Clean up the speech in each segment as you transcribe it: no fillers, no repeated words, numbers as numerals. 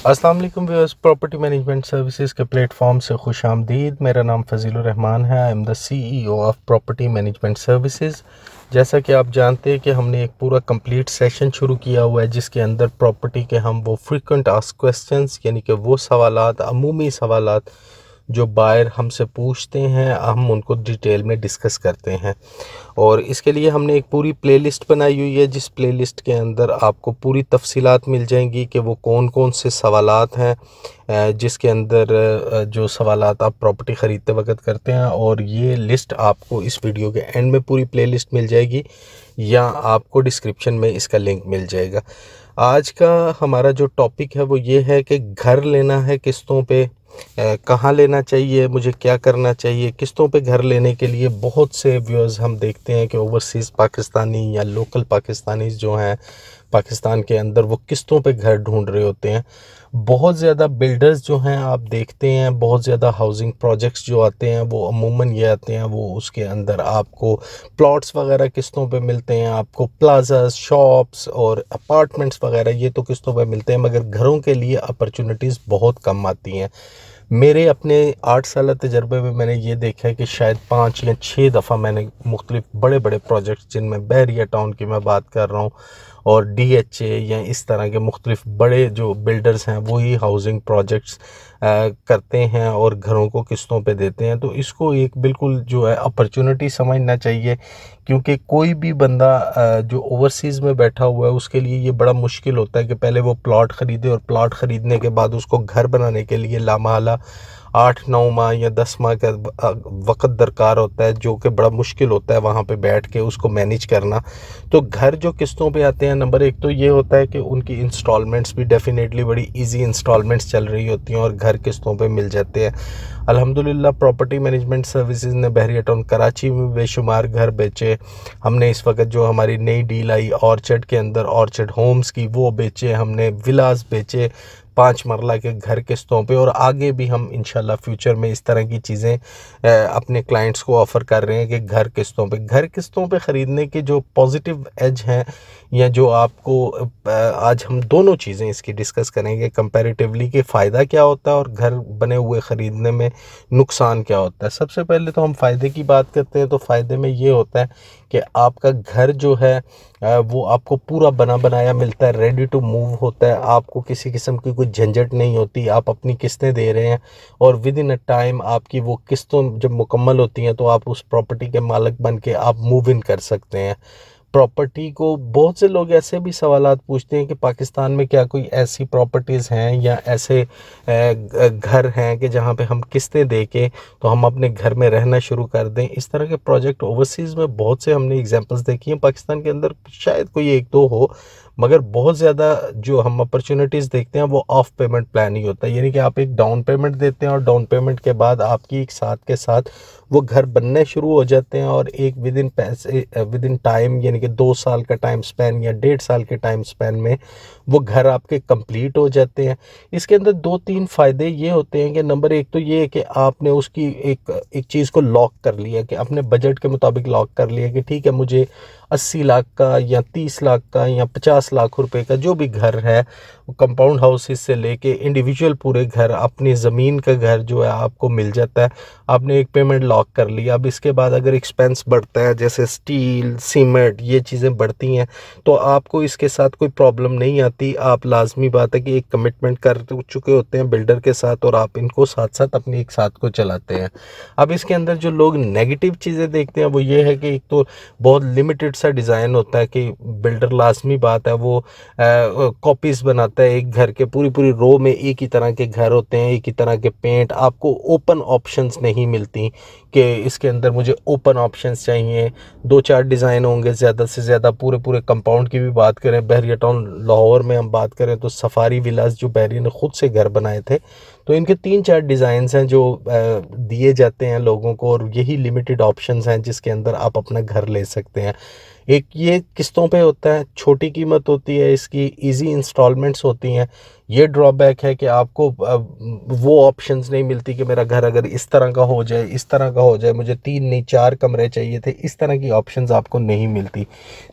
अस्सलाम वालेकुम viewers, property management services के प्लेटफॉर्म से खुश आमदीद। मेरा नाम फजीलुर रहमान है। I am the CEO of property management services. जैसा कि आप जानते हैं कि हमने एक पूरा कंप्लीट सेशन शुरू किया हुआ है जिसके अंदर प्रॉपर्टी के हम वो फ्रीक्वेंट आस्क्ड क्वेश्चंस यानी कि वो सवालात, अमूमी सवालात जो बायर हमसे पूछते हैं, हम उनको डिटेल में डिस्कस करते हैं। और इसके लिए हमने एक पूरी प्लेलिस्ट बनाई हुई है जिस प्लेलिस्ट के अंदर आपको पूरी तफसीलात मिल जाएंगी कि वो कौन कौन से सवालात हैं, जिसके अंदर जो सवालात आप प्रॉपर्टी ख़रीदते वक्त करते हैं। और ये लिस्ट आपको इस वीडियो के एंड में पूरी प्लेलिस्ट मिल जाएगी या आपको डिस्क्रिप्शन में इसका लिंक मिल जाएगा। आज का हमारा जो टॉपिक है वो ये है कि घर लेना है किस्तों पे, कहाँ लेना चाहिए, मुझे क्या करना चाहिए। किस्तों पे घर लेने के लिए बहुत से व्यूअर्स हम देखते हैं कि ओवरसीज़ पाकिस्तानी या लोकल पाकिस्तानी जो हैं पाकिस्तान के अंदर वो किस्तों पे घर ढूंढ रहे होते हैं। बहुत ज़्यादा बिल्डर्स जो हैं आप देखते हैं, बहुत ज़्यादा हाउसिंग प्रोजेक्ट्स जो आते हैं वो अमूमन ये आते हैं, वो उसके अंदर आपको प्लॉट्स वगैरह किस्तों पे मिलते हैं, आपको प्लाजास, शॉप्स और अपार्टमेंट्स वगैरह ये तो किस्तों पे मिलते हैं, मगर घरों के लिए अपॉर्चुनिटीज़ बहुत कम आती हैं। मेरे अपने 8 साल तजर्बे में मैंने ये देखा है कि शायद 5 या 6 दफ़ा मैंने मुख्तलिफ बड़े बड़े प्रोजेक्ट्स, जिनमें बहरिया टाउन की मैं बात कर रहा हूँ और DHA या इस तरह के मुख्तलिफ बड़े जो बिल्डर्स हैं वही हाउसिंग प्रोजेक्ट्स करते हैं और घरों को किस्तों पे देते हैं। तो इसको एक बिल्कुल जो है अपॉर्चुनिटी समझना चाहिए, क्योंकि कोई भी बंदा जो ओवरसीज़ में बैठा हुआ है उसके लिए ये बड़ा मुश्किल होता है कि पहले वो प्लॉट ख़रीदे और प्लॉट ख़रीदने के बाद उसको घर बनाने के लिए लामहला 8-9 माह या 10 माह का वक़्त दरकार होता है, जो कि बड़ा मुश्किल होता है वहाँ पे बैठ के उसको मैनेज करना। तो घर जो किस्तों पे आते हैं, नंबर एक तो ये होता है कि उनकी इंस्टॉलमेंट्स भी डेफिनेटली बड़ी इजी इंस्टॉलमेंट्स चल रही होती हैं और घर किस्तों पे मिल जाते हैं। अल्हम्दुलिल्लाह प्रॉपर्टी मैनेजमेंट सर्विसेज ने बहरिया टाउन कराची में बेशुमार घर बेचे। हमने इस वक्त जो हमारी नई डील आई ऑर्चर्ड के अंदर, ऑर्चर्ड होम्स की, वो बेचे हमने, विलास बेचे 5 मरला के घर किस्तों पे। और आगे भी हम इंशाल्लाह फ्यूचर में इस तरह की चीज़ें अपने क्लाइंट्स को ऑफ़र कर रहे हैं कि घर किस्तों पे ख़रीदने के जो पॉजिटिव एज हैं या जो आपको आज हम दोनों चीज़ें इसकी डिस्कस करेंगे कंपैरेटिवली कि फ़ायदा क्या होता है और घर बने हुए ख़रीदने में नुकसान क्या होता है। सबसे पहले तो हम फ़ायदे की बात करते हैं, तो फ़ायदे में ये होता है कि आपका घर जो है वो आपको पूरा बना बनाया मिलता है, रेडी टू मूव होता है, आपको किसी किस्म की कोई झंझट नहीं होती। आप अपनी किस्तें दे रहे हैं और विद इन अ टाइम आपकी वो किस्तों जब मुकम्मल होती हैं तो आप उस प्रॉपर्टी के मालिक बन के आप मूव इन कर सकते हैं प्रॉपर्टी को। बहुत से लोग ऐसे भी सवालात पूछते हैं कि पाकिस्तान में क्या कोई ऐसी प्रॉपर्टीज़ हैं या ऐसे घर हैं कि जहां पे हम किस्तें दे के तो हम अपने घर में रहना शुरू कर दें। इस तरह के प्रोजेक्ट ओवरसीज़ में बहुत से हमने एग्जांपल्स देखी हैं, पाकिस्तान के अंदर शायद कोई एक दो हो, मगर बहुत ज़्यादा जो हम अपॉर्चुनिटीज़ देखते हैं वो ऑफ पेमेंट प्लान ही होता है। यानी कि आप एक डाउन पेमेंट देते हैं और डाउन पेमेंट के बाद आपकी एक साथ के साथ वो घर बनने शुरू हो जाते हैं और एक विद इन टाइम यानी कि 2 साल का टाइम स्पैन या 1.5 साल के टाइम स्पैन में वो घर आपके कंप्लीट हो जाते हैं। इसके अंदर 2-3 फ़ायदे ये होते हैं कि नंबर एक तो ये है कि आपने उसकी एक चीज़ को लॉक कर लिया, कि अपने बजट के मुताबिक लॉक कर लिया कि ठीक है, मुझे 80 लाख का या 30 लाख का या 50 लाख रुपए का जो भी घर है, कंपाउंड हाउसेस से लेके इंडिविजुअल पूरे घर, अपनी ज़मीन का घर जो है आपको मिल जाता है। आपने एक पेमेंट लॉक कर लिया। अब इसके बाद अगर एक्सपेंस बढ़ता है जैसे स्टील, सीमेंट, ये चीज़ें बढ़ती हैं तो आपको इसके साथ कोई प्रॉब्लम नहीं आती। आप लाजमी बात है कि एक कमिटमेंट कर चुके होते हैं बिल्डर के साथ और आप इनको साथ साथ अपनी एक साथ को चलाते हैं। अब इसके अंदर जो लोग नेगेटिव चीज़ें देखते हैं वो ये है कि एक तो बहुत लिमिटेड सा डिज़ाइन होता है कि बिल्डर लाजमी बात है वो कॉपीज़ बनाता है एक घर के, पूरी पूरी रो में एक ही तरह के घर होते हैं, एक ही तरह के पेंट, आपको ओपन ऑप्शंस नहीं मिलती कि इसके अंदर मुझे ओपन ऑप्शंस चाहिए। 2-4 डिज़ाइन होंगे ज़्यादा से ज़्यादा। पूरे पूरे कंपाउंड की भी बात करें, बहरिया टाउन लाहौर में हम बात करें तो सफारी विलास जो बहरिया ने ख़ुद से घर बनाए थे, तो इनके 3-4 डिज़ाइंस हैं जो दिए जाते हैं लोगों को और यही लिमिटेड ऑप्शंस हैं जिसके अंदर आप अपना घर ले सकते हैं। एक ये किस्तों पे होता है, छोटी कीमत होती है इसकी, इजी इंस्टॉलमेंट्स होती हैं। ये ड्रॉबैक है कि आपको वो ऑप्शंस नहीं मिलती कि मेरा घर अगर इस तरह का हो जाए, इस तरह का हो जाए, मुझे 3 नहीं 4 कमरे चाहिए थे, इस तरह की ऑप्शंस आपको नहीं मिलती।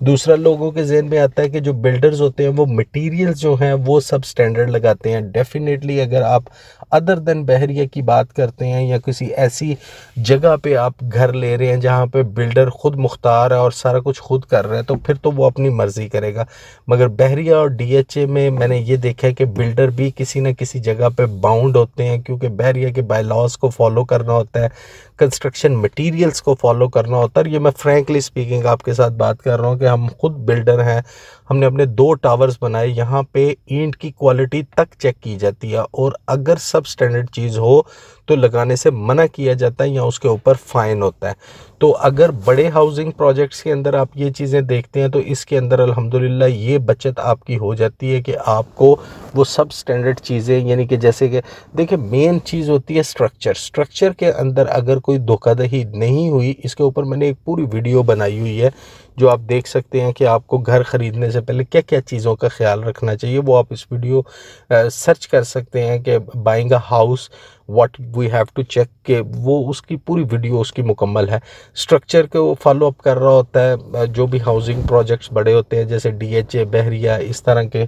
दूसरा, लोगों के जहन में आता है कि जो बिल्डर्स होते हैं वो मटेरियल्स जो हैं वो सब स्टैंडर्ड लगाते हैं। डेफिनेटली अगर आप अदर देन बहरिया की बात करते हैं या किसी ऐसी जगह पे आप घर ले रहे हैं जहाँ पे बिल्डर खुद मुख्तार है और सारा कुछ खुद कर रहा है, तो फिर तो वो अपनी मर्ज़ी करेगा। मगर बहरिया और डीएचए में मैंने ये देखा है कि बिल्डर भी किसी न किसी जगह पे बाउंड होते हैं, क्योंकि बहरिया के बाय लॉज को फॉलो करना होता है, कंस्ट्रक्शन मटेरियल्स को फॉलो करना होता है। ये मैं फ्रैंकली स्पीकिंग आपके साथ बात कर रहा हूँ कि हम खुद बिल्डर हैं, हमने अपने 2 टावर्स बनाए, यहाँ पे ईंट की क्वालिटी तक चेक की जाती है और अगर सब स्टैंडर्ड चीज़ हो तो लगाने से मना किया जाता है या उसके ऊपर फ़ाइन होता है। तो अगर बड़े हाउसिंग प्रोजेक्ट्स के अंदर आप ये चीज़ें देखते हैं तो इसके अंदर अल्हम्दुलिल्लाह ये बचत आपकी हो जाती है कि आपको वो सब स्टैंडर्ड चीज़ें, यानी कि जैसे कि देखिए मेन चीज़ होती है स्ट्रक्चर के अंदर अगर कोई धोखाधड़ी नहीं हुई, इसके ऊपर मैंने एक पूरी वीडियो बनाई हुई है जो आप देख सकते हैं कि आपको घर ख़रीदने से पहले क्या क्या चीज़ों का ख्याल रखना चाहिए। वो आप इस वीडियो सर्च कर सकते हैं कि buying a house what we have to check, के वो उसकी पूरी वीडियो उसकी मुकम्मल है। स्ट्रक्चर को फॉलो अप कर रहा होता है जो भी हाउसिंग प्रोजेक्ट्स बड़े होते हैं जैसे डीएचए, बहरिया, इस तरह के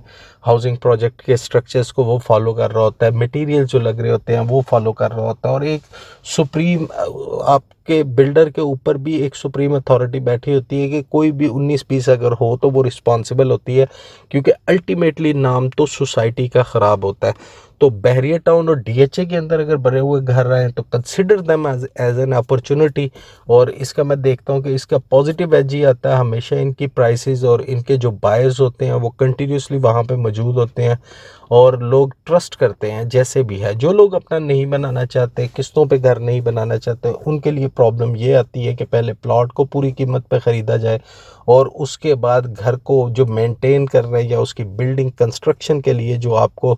हाउसिंग प्रोजेक्ट के स्ट्रक्चर्स को वो फॉलो कर रहा होता है, मटेरियल जो लग रहे होते हैं वो फॉलो कर रहा होता है। और एक सुप्रीम आपके बिल्डर के ऊपर भी एक सुप्रीम अथॉरिटी बैठी होती है कि कोई भी 19-20 अगर हो तो वो रिस्पॉन्सिबल होती है, क्योंकि अल्टीमेटली नाम तो सोसाइटी का ख़राब होता है। तो बहरिया टाउन और डीएचए के अंदर अगर बने हुए घर रहे हैं तो consider them as an opportunity. और इसका मैं देखता हूँ कि इसका पॉजिटिव एज ही आता है, हमेशा इनकी प्राइसेस और इनके जो बायर्स होते हैं वो कंटिन्यूसली वहाँ पे मौजूद होते हैं और लोग ट्रस्ट करते हैं। जैसे भी है, जो लोग अपना नहीं बनाना चाहते, किस्तों पे घर नहीं बनाना चाहते, उनके लिए प्रॉब्लम ये आती है कि पहले प्लॉट को पूरी कीमत पे ख़रीदा जाए और उसके बाद घर को जो मेंटेन कर रहे हैं या उसकी बिल्डिंग कंस्ट्रक्शन के लिए जो आपको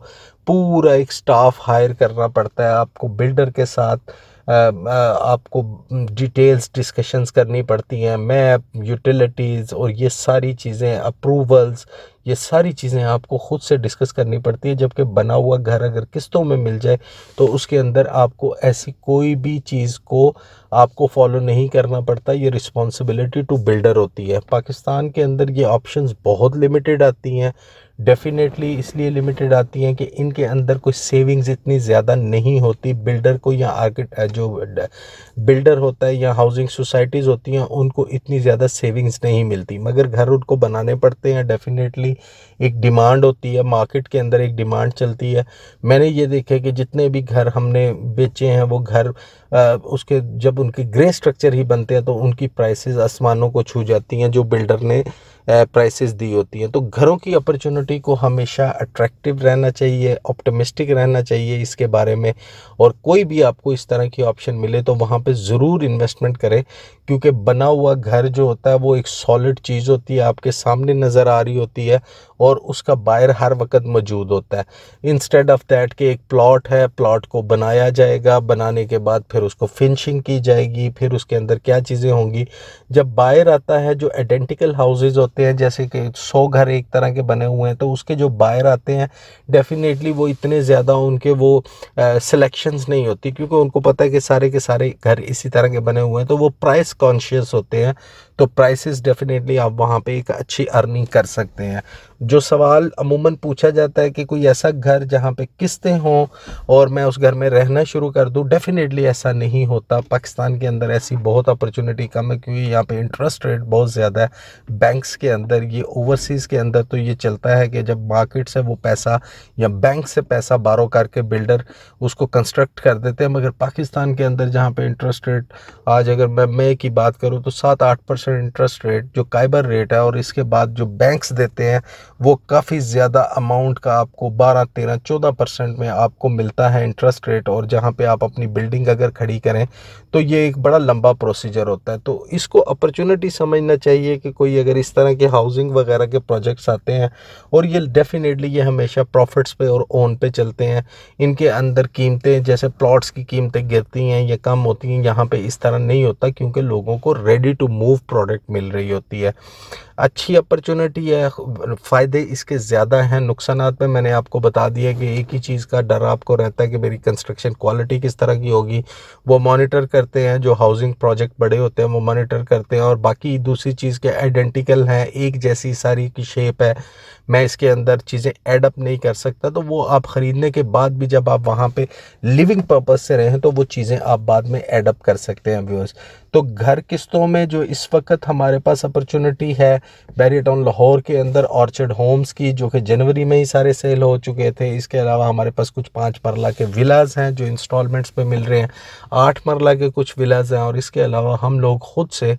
पूरा एक स्टाफ हायर करना पड़ता है, आपको बिल्डर के साथ आपको डिटेल्स डिस्कशंस करनी पड़ती हैं, मैप, यूटिलिटीज़ और ये सारी चीज़ें, अप्रूवल्स, ये सारी चीज़ें आपको ख़ुद से डिस्कस करनी पड़ती है। जबकि बना हुआ घर अगर किस्तों में मिल जाए तो उसके अंदर आपको ऐसी कोई भी चीज़ को आपको फॉलो नहीं करना पड़ता, ये रिस्पॉन्सिबिलिटी टू बिल्डर होती है। पाकिस्तान के अंदर ये ऑप्शंस बहुत लिमिटेड आती हैं, डेफिनेटली इसलिए लिमिटेड आती हैं कि इनके अंदर कोई सेविंग्स इतनी ज़्यादा नहीं होती बिल्डर को, या जो बिल्डर होता है या हाउसिंग सोसाइटीज़ होती हैं उनको इतनी ज़्यादा सेविंग्स नहीं मिलती, मगर घर उनको बनाने पड़ते हैं। डेफिनेटली एक डिमांड होती है, मार्केट के अंदर एक डिमांड चलती है। मैंने ये देखा कि जितने भी घर हमने बेचे हैं वो घर उसके जब उनके ग्रे स्ट्रक्चर ही बनते हैं तो उनकी प्राइसेस आसमानों को छू जाती हैं जो बिल्डर ने प्राइसेस दी होती हैं। तो घरों की अपॉर्चुनिटी को हमेशा अट्रैक्टिव रहना चाहिए, ऑप्टिमिस्टिक रहना चाहिए इसके बारे में, और कोई भी आपको इस तरह की ऑप्शन मिले तो वहाँ पे ज़रूर इन्वेस्टमेंट करें, क्योंकि बना हुआ घर जो होता है वो एक सॉलिड चीज़ होती है, आपके सामने नज़र आ रही होती है और उसका बायर हर वक्त मौजूद होता है। इंस्टेड ऑफ दैट कि एक प्लॉट है, प्लॉट को बनाया जाएगा, बनाने के बाद फिर उसको फिनिशिंग की जाएगी, फिर उसके अंदर क्या चीज़ें होंगी। जब बायर आता है, जो आइडेंटिकल हाउसेज होते हैं जैसे कि 100 घर एक तरह के बने हुए हैं, तो उसके जो बायर आते हैं डेफिनेटली वो इतने ज़्यादा उनके वो सिलेक्शंस नहीं होती, क्योंकि उनको पता है कि सारे के सारे घर इसी तरह के बने हुए हैं, तो वो प्राइस कॉन्शियस होते हैं। तो प्राइसेस डेफिनेटली आप वहाँ पे एक अच्छी अर्निंग कर सकते हैं। जो सवाल अमूमन पूछा जाता है कि कोई ऐसा घर जहाँ पे किस्तें हों और मैं उस घर में रहना शुरू कर दूँ, डेफिनेटली ऐसा नहीं होता। पाकिस्तान के अंदर ऐसी बहुत अपॉर्चुनिटी कम है, क्योंकि यहाँ पे इंटरेस्ट रेट बहुत ज़्यादा है बैंक्स के अंदर। ये ओवरसीज़ के अंदर तो ये चलता है कि जब मार्केट से वो पैसा या बैंक से पैसा बारो करके बिल्डर उसको कंस्ट्रक्ट कर देते हैं, मगर पाकिस्तान के अंदर जहाँ पे इंटरेस्ट रेट आज अगर मैं मई की बात करूँ तो 7-8% इंटरेस्ट रेट जो काइबर रेट है, और इसके बाद जो बैंक्स देते हैं वो काफ़ी ज़्यादा अमाउंट का आपको 12-13-14% में आपको मिलता है इंटरेस्ट रेट। और जहाँ पे आप अपनी बिल्डिंग अगर खड़ी करें तो ये एक बड़ा लंबा प्रोसीजर होता है। तो इसको अपॉर्चुनिटी समझना चाहिए कि कोई अगर इस तरह के हाउसिंग वगैरह के प्रोजेक्ट्स आते हैं, और ये डेफिनेटली ये हमेशा प्रॉफिट्स पे और ओन पे चलते हैं। इनके अंदर कीमतें जैसे प्लॉट्स की कीमतें गिरती हैं या कम होती हैं, यहाँ पे इस तरह नहीं होता, क्योंकि लोगों को रेडी टू मूव प्रोडक्ट मिल रही होती है। अच्छी अपॉर्चुनिटी है, फ़ायदे इसके ज़्यादा हैं। नुकसानात में मैंने आपको बता दिया कि एक ही चीज़ का डर आपको रहता है कि मेरी कंस्ट्रक्शन क्वालिटी किस तरह की होगी, वो मॉनिटर करते हैं। जो हाउसिंग प्रोजेक्ट बड़े होते हैं वो मॉनिटर करते हैं, और बाकी दूसरी चीज़ के आइडेंटिकल हैं, एक जैसी सारी की शेप है, मैं इसके अंदर चीज़ें ऐड अप नहीं कर सकता। तो वो आप ख़रीदने के बाद भी जब आप वहाँ पे लिविंग पर्पस से रहें तो वो चीज़ें आप बाद में ऐड अप कर सकते हैं व्यूअर्स। तो घर किस्तों में जो इस वक्त हमारे पास अपॉर्चुनिटी है बैरियर टाउन लाहौर के अंदर ऑर्चर्ड होम्स की, जो कि जनवरी में ही सारे सेल हो चुके थे। इसके अलावा हमारे पास कुछ 5 मरला के विलाज हैं जो इंस्टॉलमेंट्स पे मिल रहे हैं, 8 मरला के कुछ विलाज हैं, और इसके अलावा हम लोग खुद से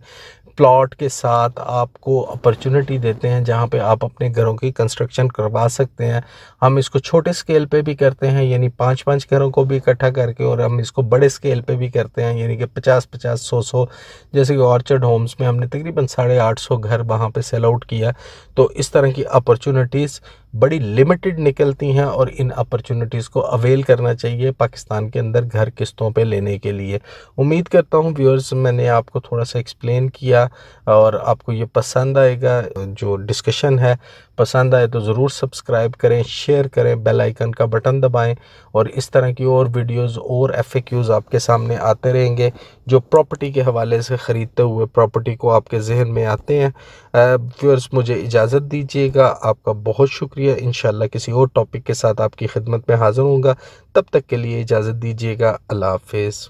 प्लॉट के साथ आपको अपॉर्चुनिटी देते हैं जहां पे आप अपने घरों की कंस्ट्रक्शन करवा सकते हैं। हम इसको छोटे स्केल पे भी करते हैं, यानी 5-5 घरों को भी इकट्ठा करके, और हम इसको बड़े स्केल पे भी करते हैं, यानी कि 50-50, 100-100, जैसे कि ऑर्चर्ड होम्स में हमने तकरीबन 850 घर वहाँ पे सेल आउट किया। तो इस तरह की अपॉर्चुनिटीज़ बड़ी लिमिटेड निकलती हैं, और इन अपॉर्चुनिटीज़ को अवेल करना चाहिए पाकिस्तान के अंदर घर किस्तों पे लेने के लिए। उम्मीद करता हूँ व्यूअर्स मैंने आपको थोड़ा सा एक्सप्लेन किया और आपको ये पसंद आएगा। जो डिस्कशन है पसंद आए तो ज़रूर सब्सक्राइब करें, शेयर करें, बेल आइकन का बटन दबाएं, और इस तरह की और वीडियोस और FAQs आपके सामने आते रहेंगे जो प्रॉपर्टी के हवाले से ख़रीदते हुए प्रॉपर्टी को आपके जहन में आते हैं। व्यूअर्स मुझे इजाज़त दीजिएगा, आपका बहुत शुक्रिया। इंशाल्लाह किसी और टॉपिक के साथ आपकी खिदमत में हाज़िर होऊंगा, तब तक के लिए इजाज़त दीजिएगा। अल्लाह हाफ़िज़।